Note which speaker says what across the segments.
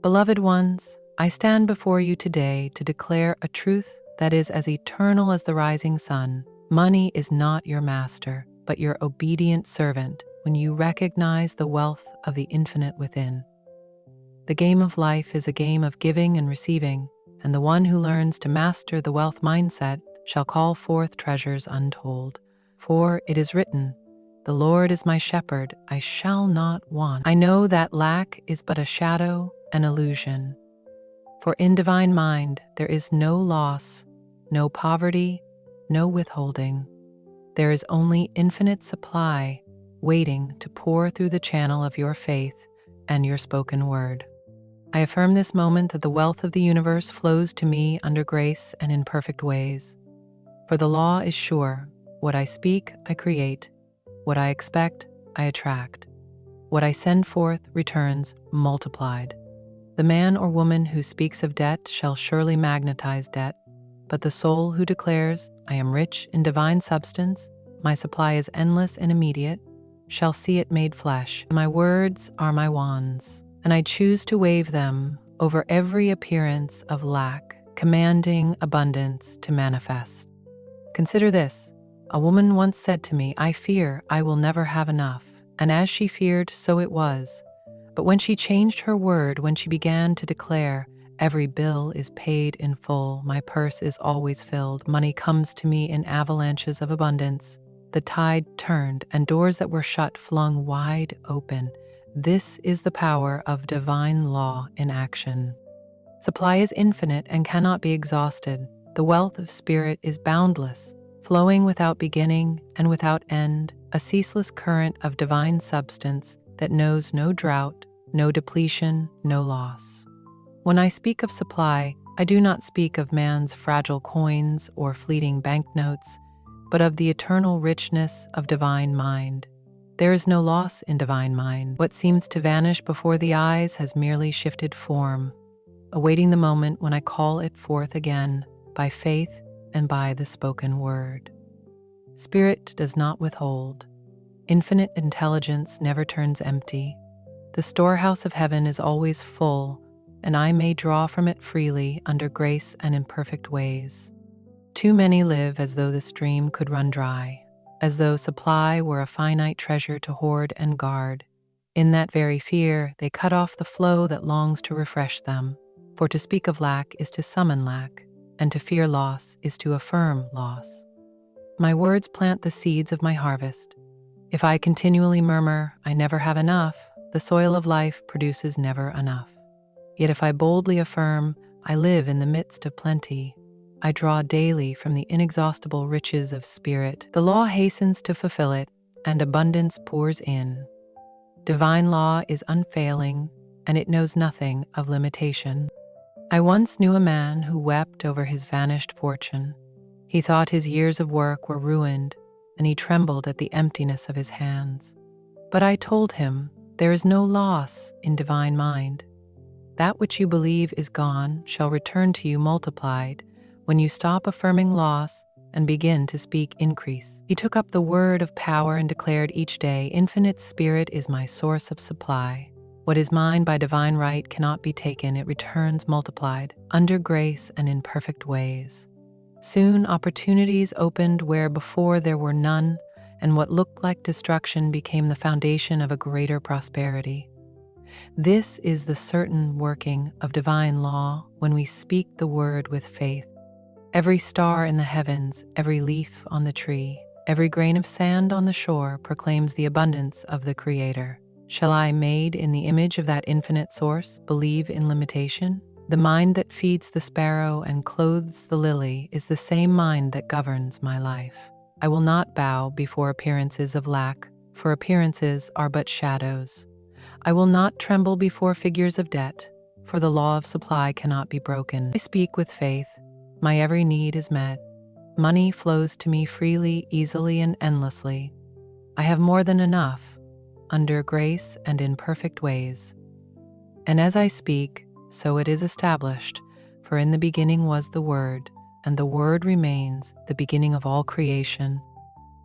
Speaker 1: Beloved ones, I stand before you today to declare a truth that is as eternal as the rising sun. Money is not your master, but your obedient servant when you recognize the wealth of the infinite within. The game of life is a game of giving and receiving, and the one who learns to master the wealth mindset shall call forth treasures untold. For it is written, "The Lord is my shepherd, I shall not want." I know that lack is but a shadow, an illusion. For in divine mind there is no loss, no poverty, no withholding. There is only infinite supply waiting to pour through the channel of your faith and your spoken word. I affirm this moment that the wealth of the universe flows to me under grace and in perfect ways. For the law is sure: what I speak, I create. What I expect, I attract. What I send forth returns multiplied. The man or woman who speaks of debt shall surely magnetize debt, but the soul who declares, "I am rich in divine substance, my supply is endless and immediate," shall see it made flesh. My words are my wands, and I choose to wave them over every appearance of lack, commanding abundance to manifest. Consider this. A woman once said to me, "I fear I will never have enough." And as she feared, so it was. But when she changed her word, when she began to declare, "Every bill is paid in full, my purse is always filled, money comes to me in avalanches of abundance," the tide turned and doors that were shut flung wide open. This is the power of divine law in action. Supply is infinite and cannot be exhausted. The wealth of spirit is boundless, flowing without beginning and without end, a ceaseless current of divine substance that knows no drought, no depletion, no loss. When I speak of supply, I do not speak of man's fragile coins or fleeting banknotes, but of the eternal richness of divine mind. There is no loss in divine mind. What seems to vanish before the eyes has merely shifted form, awaiting the moment when I call it forth again by faith and by the spoken word. Spirit does not withhold. Infinite intelligence never turns empty. The storehouse of heaven is always full, and I may draw from it freely under grace and in perfect ways. Too many live as though the stream could run dry, as though supply were a finite treasure to hoard and guard. In that very fear, they cut off the flow that longs to refresh them. For to speak of lack is to summon lack, and to fear loss is to affirm loss. My words plant the seeds of my harvest. If I continually murmur, "I never have enough," the soil of life produces never enough. Yet if I boldly affirm, "I live in the midst of plenty," I draw daily from the inexhaustible riches of spirit. The law hastens to fulfill it, and abundance pours in. Divine law is unfailing, and it knows nothing of limitation. I once knew a man who wept over his vanished fortune. He thought his years of work were ruined, and he trembled at the emptiness of his hands. But I told him, there is no loss in divine mind. That which you believe is gone shall return to you multiplied when you stop affirming loss and begin to speak increase. He took up the word of power and declared each day, "Infinite Spirit is my source of supply. What is mine by divine right cannot be taken, it returns multiplied, under grace and in perfect ways." Soon opportunities opened where before there were none, and what looked like destruction became the foundation of a greater prosperity. This is the certain working of divine law when we speak the word with faith. Every star in the heavens, every leaf on the tree, every grain of sand on the shore proclaims the abundance of the Creator. Shall I, made in the image of that infinite source, believe in limitation? The mind that feeds the sparrow and clothes the lily is the same mind that governs my life. I will not bow before appearances of lack, for appearances are but shadows. I will not tremble before figures of debt, for the law of supply cannot be broken. I speak with faith. My every need is met. Money flows to me freely, easily, and endlessly. I have more than enough, under grace and in perfect ways. And as I speak, so it is established, for in the beginning was the Word, and the Word remains the beginning of all creation.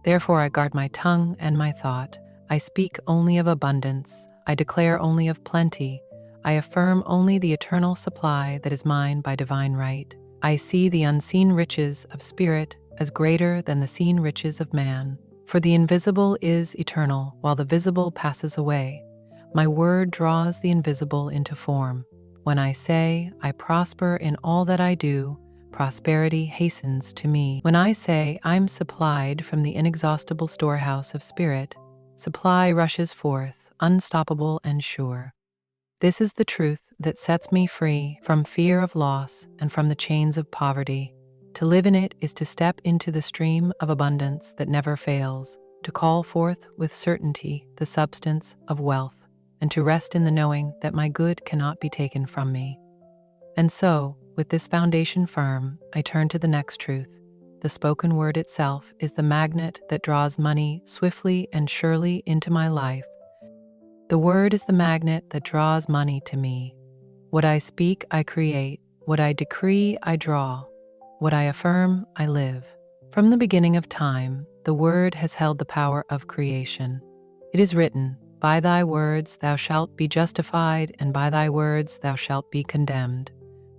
Speaker 1: Therefore I guard my tongue and my thought. I speak only of abundance. I declare only of plenty. I affirm only the eternal supply that is mine by divine right. I see the unseen riches of spirit as greater than the seen riches of man. For the invisible is eternal, while the visible passes away. My word draws the invisible into form. When I say, I prosper in all that I do, prosperity hastens to me. When I say, I'm supplied from the inexhaustible storehouse of spirit, supply rushes forth, unstoppable and sure. This is the truth that sets me free from fear of loss and from the chains of poverty. To live in it is to step into the stream of abundance that never fails, to call forth with certainty the substance of wealth, and to rest in the knowing that my good cannot be taken from me. And so, with this foundation firm, I turn to the next truth. The spoken word itself is the magnet that draws money swiftly and surely into my life. The word is the magnet that draws money to me. What I speak, I create. What I decree, I draw. What I affirm, I live. From the beginning of time, the word has held the power of creation. It is written, by thy words thou shalt be justified, and by thy words thou shalt be condemned.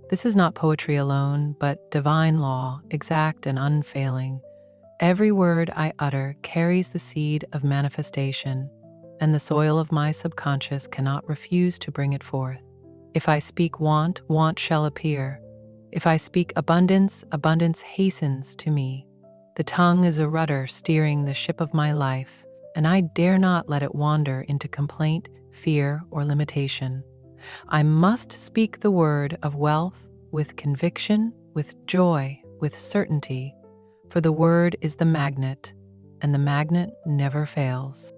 Speaker 1: This is not poetry alone, but divine law, exact and unfailing. Every word I utter carries the seed of manifestation, and the soil of my subconscious cannot refuse to bring it forth. If I speak want, want shall appear. If I speak abundance, abundance hastens to me. The tongue is a rudder steering the ship of my life, and I dare not let it wander into complaint, fear, or limitation. I must speak the word of wealth with conviction, with joy, with certainty, for the word is the magnet, and the magnet never fails.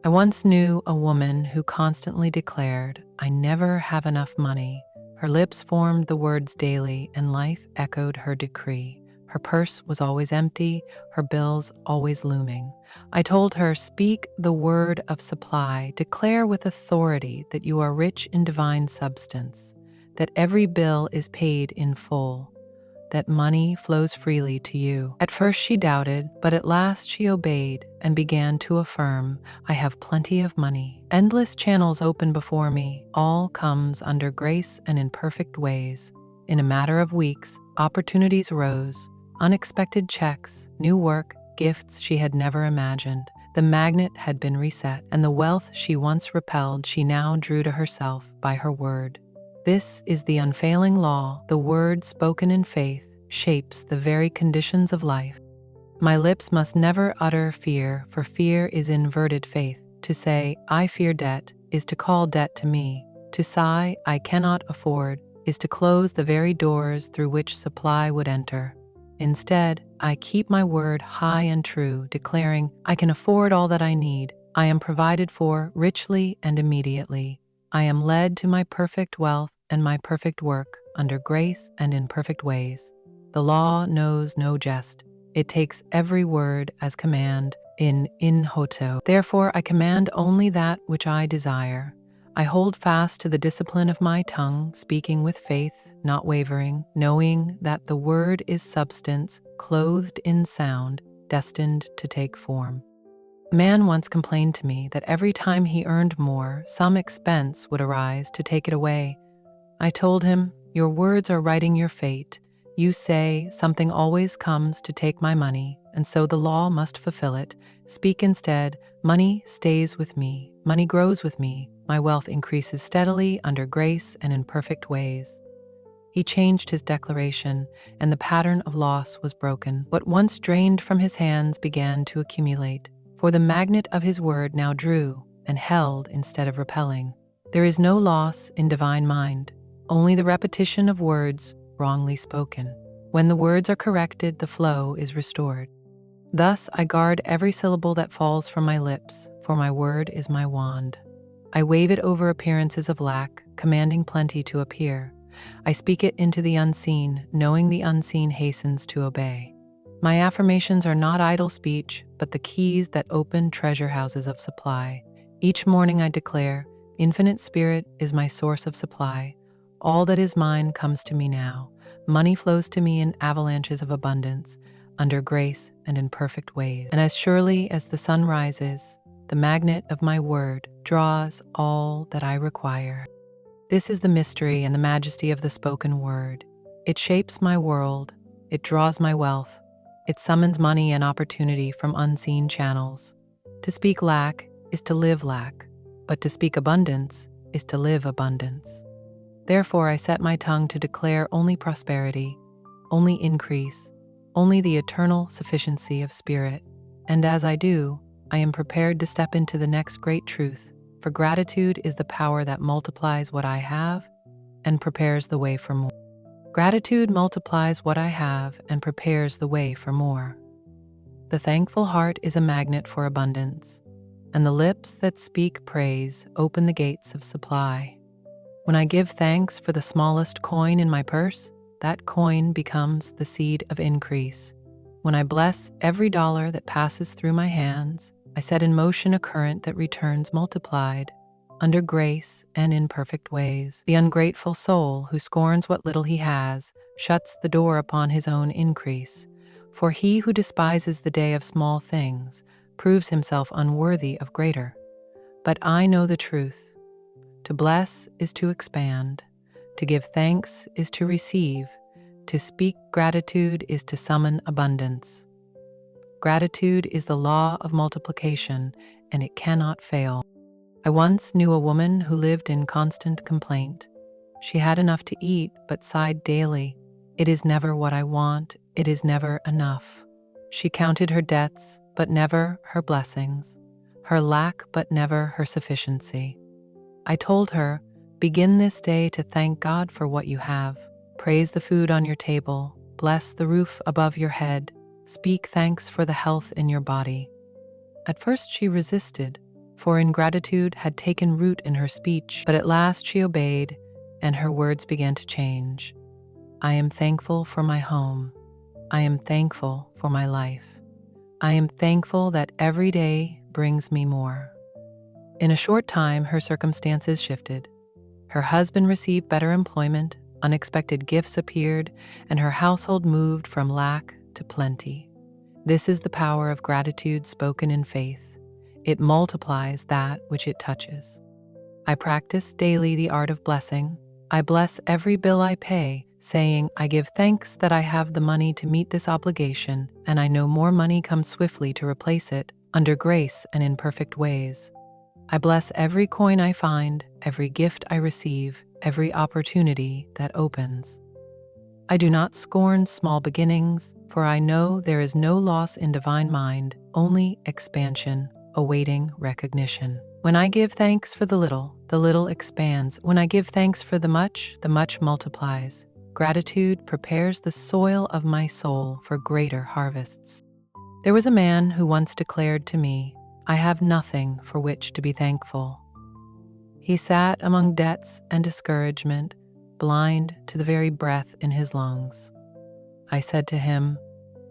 Speaker 1: I once knew a woman who constantly declared, I never have enough money. Her lips formed the words daily, and life echoed her decree. Her purse was always empty, her bills always looming. I told her, speak the word of supply, declare with authority that you are rich in divine substance, that every bill is paid in full, that money flows freely to you. At first she doubted, but at last she obeyed and began to affirm, I have plenty of money. Endless channels open before me, all comes under grace and in perfect ways. In a matter of weeks, opportunities rose, unexpected checks, new work, gifts she had never imagined. The magnet had been reset, and the wealth she once repelled she now drew to herself by her word. This is the unfailing law. The word spoken in faith shapes the very conditions of life. My lips must never utter fear, for fear is inverted faith. To say, I fear debt, is to call debt to me. To sigh, I cannot afford, is to close the very doors through which supply would enter. Instead, I keep my word high and true, declaring, I can afford all that I need. I am provided for richly and immediately. I am led to my perfect wealth and my perfect work, under grace and in perfect ways. The law knows no jest. It takes every word as command in hoto. Therefore, I command only that which I desire. I hold fast to the discipline of my tongue, speaking with faith, not wavering, knowing that the word is substance, clothed in sound, destined to take form. A man once complained to me that every time he earned more, some expense would arise to take it away. I told him, your words are writing your fate. You say, something always comes to take my money, and so the law must fulfill it. Speak instead, money stays with me, money grows with me, my wealth increases steadily under grace and in perfect ways. He changed his declaration, and the pattern of loss was broken. What once drained from his hands began to accumulate, for the magnet of his word now drew and held instead of repelling. There is no loss in divine mind, only the repetition of words wrongly spoken. When the words are corrected, the flow is restored. Thus I guard every syllable that falls from my lips, for my word is my wand. I wave it over appearances of lack, commanding plenty to appear. I speak it into the unseen, knowing the unseen hastens to obey. My affirmations are not idle speech, but the keys that open treasure houses of supply. Each morning I declare, Infinite Spirit is my source of supply. All that is mine comes to me now. Money flows to me in avalanches of abundance, under grace and in perfect ways. And as surely as the sun rises, the magnet of my word draws all that I require. This is the mystery and the majesty of the spoken word. It shapes my world, it draws my wealth, it summons money and opportunity from unseen channels. To speak lack is to live lack, but to speak abundance is to live abundance. Therefore, I set my tongue to declare only prosperity, only increase, only the eternal sufficiency of spirit. And as I do, I am prepared to step into the next great truth, for gratitude is the power that multiplies what I have and prepares the way for more. Gratitude multiplies what I have and prepares the way for more. The thankful heart is a magnet for abundance, and the lips that speak praise open the gates of supply. When I give thanks for the smallest coin in my purse, that coin becomes the seed of increase. When I bless every dollar that passes through my hands, I set in motion a current that returns multiplied, under grace and in perfect ways. The ungrateful soul who scorns what little he has shuts the door upon his own increase. For he who despises the day of small things proves himself unworthy of greater. But I know the truth. To bless is to expand. To give thanks is to receive. To speak gratitude is to summon abundance. Gratitude is the law of multiplication, and it cannot fail. I once knew a woman who lived in constant complaint. She had enough to eat, but sighed daily. It is never what I want, it is never enough. She counted her debts, but never her blessings, her lack, but never her sufficiency. I told her, begin this day to thank God for what you have. Praise the food on your table, bless the roof above your head, speak thanks for the health in your body. At first she resisted, for ingratitude had taken root in her speech, but at last she obeyed, and her words began to change. I am thankful for my home. I am thankful for my life. I am thankful that every day brings me more. In a short time, her circumstances shifted. Her husband received better employment, unexpected gifts appeared, and her household moved from lack to plenty. This is the power of gratitude spoken in faith. It multiplies that which it touches. I practice daily the art of blessing. I bless every bill I pay, saying, I give thanks that I have the money to meet this obligation, and I know more money comes swiftly to replace it, under grace and in perfect ways. I bless every coin I find, every gift I receive, every opportunity that opens. I do not scorn small beginnings, for I know there is no loss in divine mind, only expansion, awaiting recognition. When I give thanks for the little expands. When I give thanks for the much multiplies. Gratitude prepares the soil of my soul for greater harvests. There was a man who once declared to me, I have nothing for which to be thankful. He sat among debts and discouragement, blind to the very breath in his lungs. I said to him,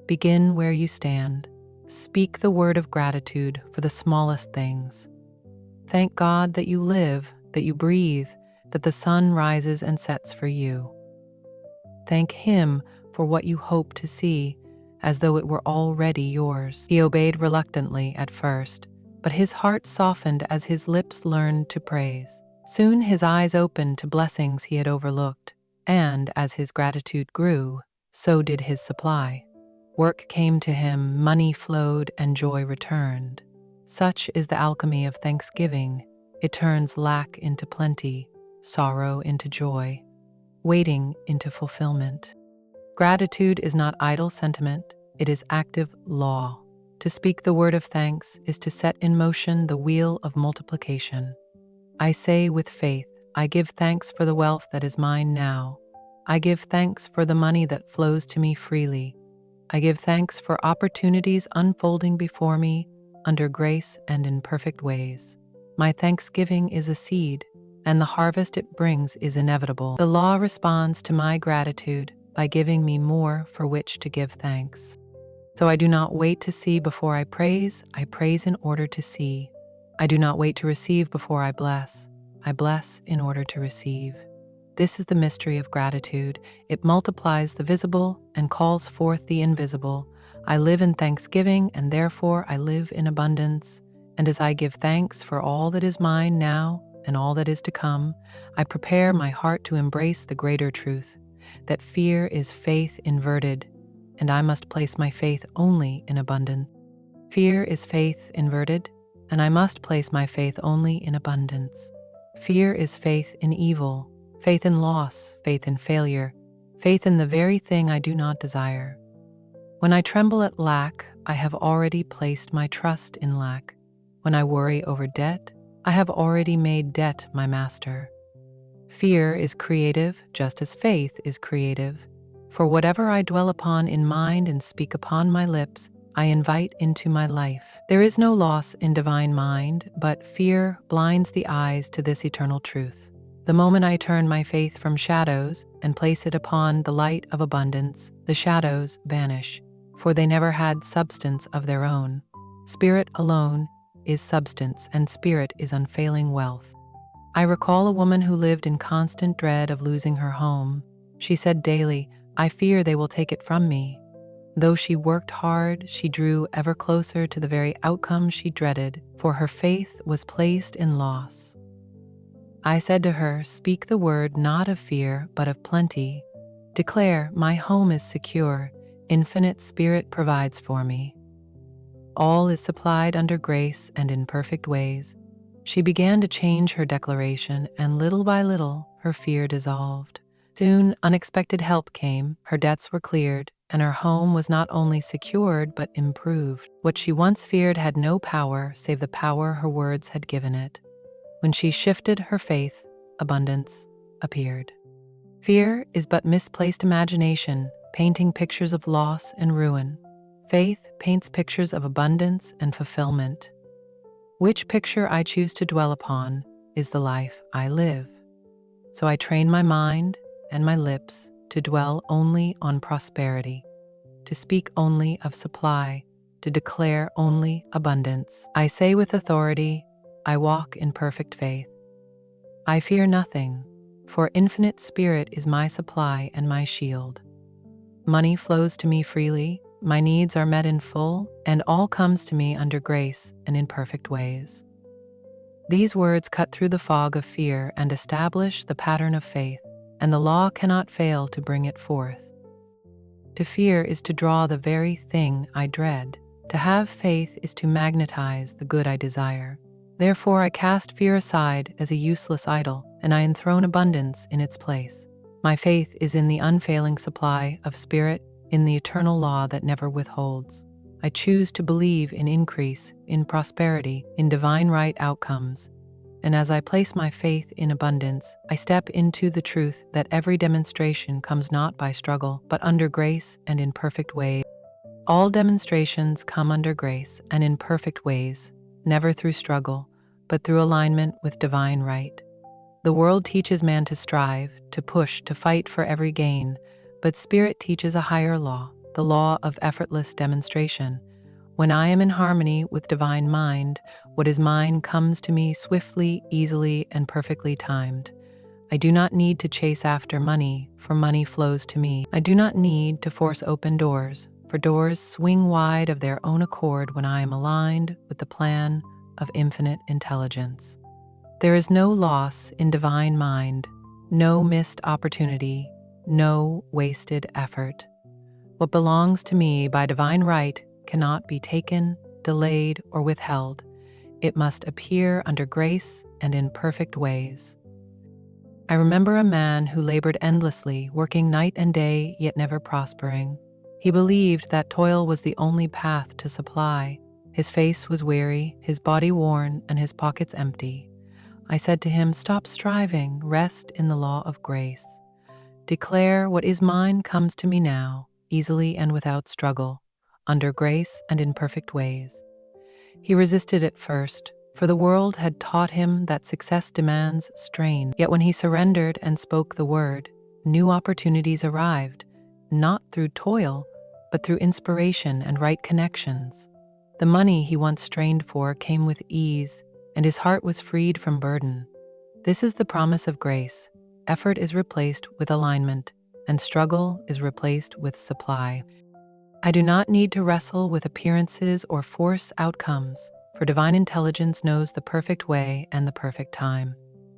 Speaker 1: begin where you stand. Speak the word of gratitude for the smallest things. Thank God that you live, that you breathe, that the sun rises and sets for you. Thank Him for what you hope to see, as though it were already yours. He obeyed reluctantly at first, but his heart softened as his lips learned to praise. Soon his eyes opened to blessings he had overlooked, and as his gratitude grew, so did his supply. Work came to him, money flowed, and joy returned. Such is the alchemy of thanksgiving. It turns lack into plenty, sorrow into joy, waiting into fulfillment. Gratitude is not idle sentiment, it is active law. To speak the word of thanks is to set in motion the wheel of multiplication. I say with faith, I give thanks for the wealth that is mine now. I give thanks for the money that flows to me freely. I give thanks for opportunities unfolding before me under grace and in perfect ways. My thanksgiving is a seed, and the harvest it brings is inevitable. The law responds to my gratitude by giving me more for which to give thanks. So I do not wait to see before I praise in order to see. I do not wait to receive before I bless in order to receive. This is the mystery of gratitude. It multiplies the visible and calls forth the invisible. I live in thanksgiving, and therefore I live in abundance. And as I give thanks for all that is mine now, and all that is to come, I prepare my heart to embrace the greater truth, that fear is faith inverted, and I must place my faith only in abundance. Fear is faith inverted, and I must place my faith only in abundance. Fear is faith in evil, faith in loss, faith in failure, faith in the very thing I do not desire. When I tremble at lack, I have already placed my trust in lack. When I worry over debt, I have already made debt my master. Fear is creative, just as faith is creative. For whatever I dwell upon in mind and speak upon my lips, I invite into my life. There is no loss in divine mind, but fear blinds the eyes to this eternal truth. The moment I turn my faith from shadows and place it upon the light of abundance, the shadows vanish, for they never had substance of their own. Spirit alone is substance, and spirit is unfailing wealth. I recall a woman who lived in constant dread of losing her home. She said daily, "I fear they will take it from me." Though she worked hard, she drew ever closer to the very outcome she dreaded, for her faith was placed in loss. I said to her, "Speak the word not of fear, but of plenty. Declare, my home is secure, infinite spirit provides for me. All is supplied under grace and in perfect ways." She began to change her declaration, and little by little, her fear dissolved. Soon, unexpected help came, her debts were cleared, and her home was not only secured but improved. What she once feared had no power save the power her words had given it. When she shifted her faith, abundance appeared. Fear is but misplaced imagination, painting pictures of loss and ruin. Faith paints pictures of abundance and fulfillment. Which picture I choose to dwell upon is the life I live. So I train my mind and my lips to dwell only on prosperity, to speak only of supply, to declare only abundance. I say with authority, I walk in perfect faith. I fear nothing, for infinite spirit is my supply and my shield. Money flows to me freely, my needs are met in full, and all comes to me under grace and in perfect ways. These words cut through the fog of fear and establish the pattern of faith, and the law cannot fail to bring it forth. To fear is to draw the very thing I dread. To have faith is to magnetize the good I desire. Therefore I cast fear aside as a useless idol, and I enthrone abundance in its place. My faith is in the unfailing supply of spirit, in the eternal law that never withholds. I choose to believe in increase, in prosperity, in divine right outcomes. And as I place my faith in abundance, I step into the truth that every demonstration comes not by struggle, but under grace and in perfect ways. All demonstrations come under grace and in perfect ways, never through struggle, but through alignment with divine right. The world teaches man to strive, to push, to fight for every gain, but Spirit teaches a higher law, the law of effortless demonstration. When I am in harmony with divine mind, what is mine comes to me swiftly, easily, and perfectly timed. I do not need to chase after money, for money flows to me. I do not need to force open doors, for doors swing wide of their own accord when I am aligned with the plan of infinite intelligence. There is no loss in divine mind, no missed opportunity, no wasted effort. What belongs to me by divine right cannot be taken, delayed, or withheld. It must appear under grace and in perfect ways. I remember a man who labored endlessly, working night and day, yet never prospering. He believed that toil was the only path to supply. His face was weary, his body worn, and his pockets empty. I said to him, "Stop striving, rest in the law of grace. Declare what is mine comes to me now, easily and without struggle, under grace and in perfect ways." He resisted at first, for the world had taught him that success demands strain. Yet when he surrendered and spoke the word, new opportunities arrived, not through toil, but through inspiration and right connections. The money he once strained for came with ease, and his heart was freed from burden. This is the promise of grace. Effort is replaced with alignment, and struggle is replaced with supply. I do not need to wrestle with appearances or force outcomes, for divine intelligence knows the perfect way and the perfect time.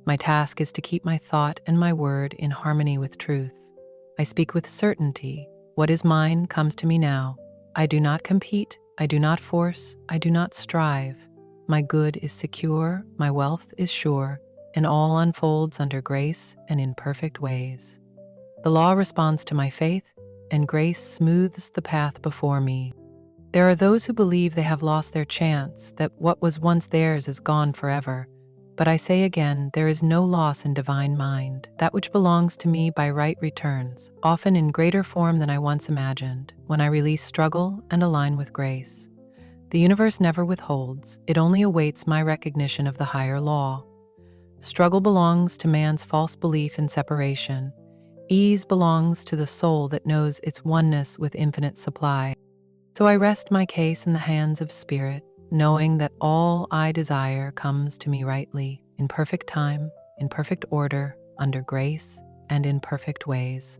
Speaker 1: My task is to keep my thought and my word in harmony with truth. I speak with certainty. What is mine comes to me now. I do not compete, I do not force, I do not strive. My good is secure, my wealth is sure, and all unfolds under grace and in perfect ways. The law responds to my faith, and grace smooths the path before me. There are those who believe they have lost their chance, that what was once theirs is gone forever. But I say again, there is no loss in divine mind. That which belongs to me by right returns, often in greater form than I once imagined, when I release struggle and align with grace. The universe never withholds, it only awaits my recognition of the higher law. Struggle belongs to man's false belief in separation. Ease belongs to the soul that knows its oneness with infinite supply. So I rest my case in the hands of Spirit, knowing that all I desire comes to me rightly, in perfect time, in perfect order, under grace, and in perfect ways.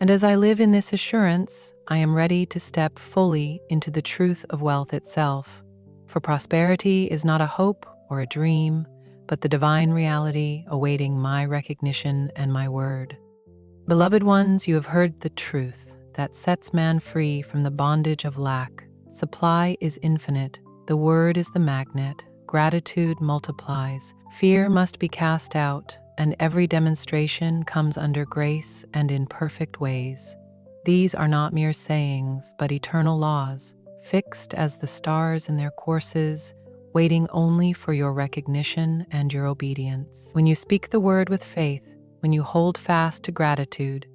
Speaker 1: And as I live in this assurance, I am ready to step fully into the truth of wealth itself. For prosperity is not a hope or a dream, but the divine reality awaiting my recognition and my word. Beloved ones, you have heard the truth that sets man free from the bondage of lack. Supply is infinite, the word is the magnet, gratitude multiplies, fear must be cast out, and every demonstration comes under grace and in perfect ways. These are not mere sayings, but eternal laws, fixed as the stars in their courses, waiting only for your recognition and your obedience. When you speak the word with faith, when you hold fast to gratitude,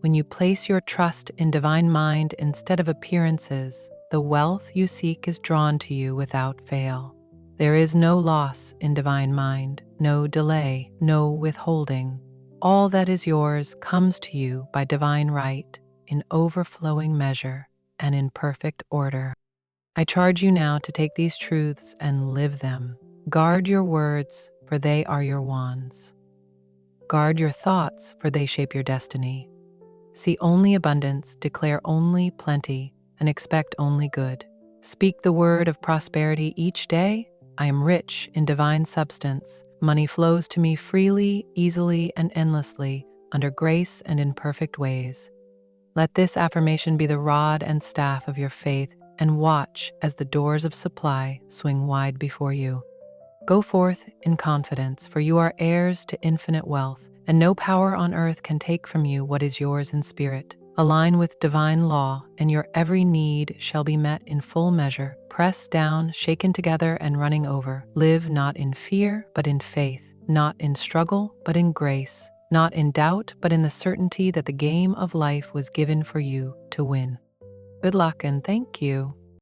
Speaker 1: when you place your trust in divine mind instead of appearances, the wealth you seek is drawn to you without fail. There is no loss in divine mind, no delay, no withholding. All that is yours comes to you by divine right, in overflowing measure and in perfect order. I charge you now to take these truths and live them. Guard your words, for they are your wands. Guard your thoughts, for they shape your destiny. See only abundance, declare only plenty, and expect only good. Speak the word of prosperity each day. I am rich in divine substance. Money flows to me freely, easily, and endlessly, under grace and in perfect ways. Let this affirmation be the rod and staff of your faith, and watch as the doors of supply swing wide before you. Go forth in confidence, for you are heirs to infinite wealth, and no power on earth can take from you what is yours in spirit. Align with divine law, and your every need shall be met in full measure, pressed down, shaken together, and running over. Live not in fear, but in faith, not in struggle, but in grace, not in doubt, but in the certainty that the game of life was given for you to win. Good luck and thank you.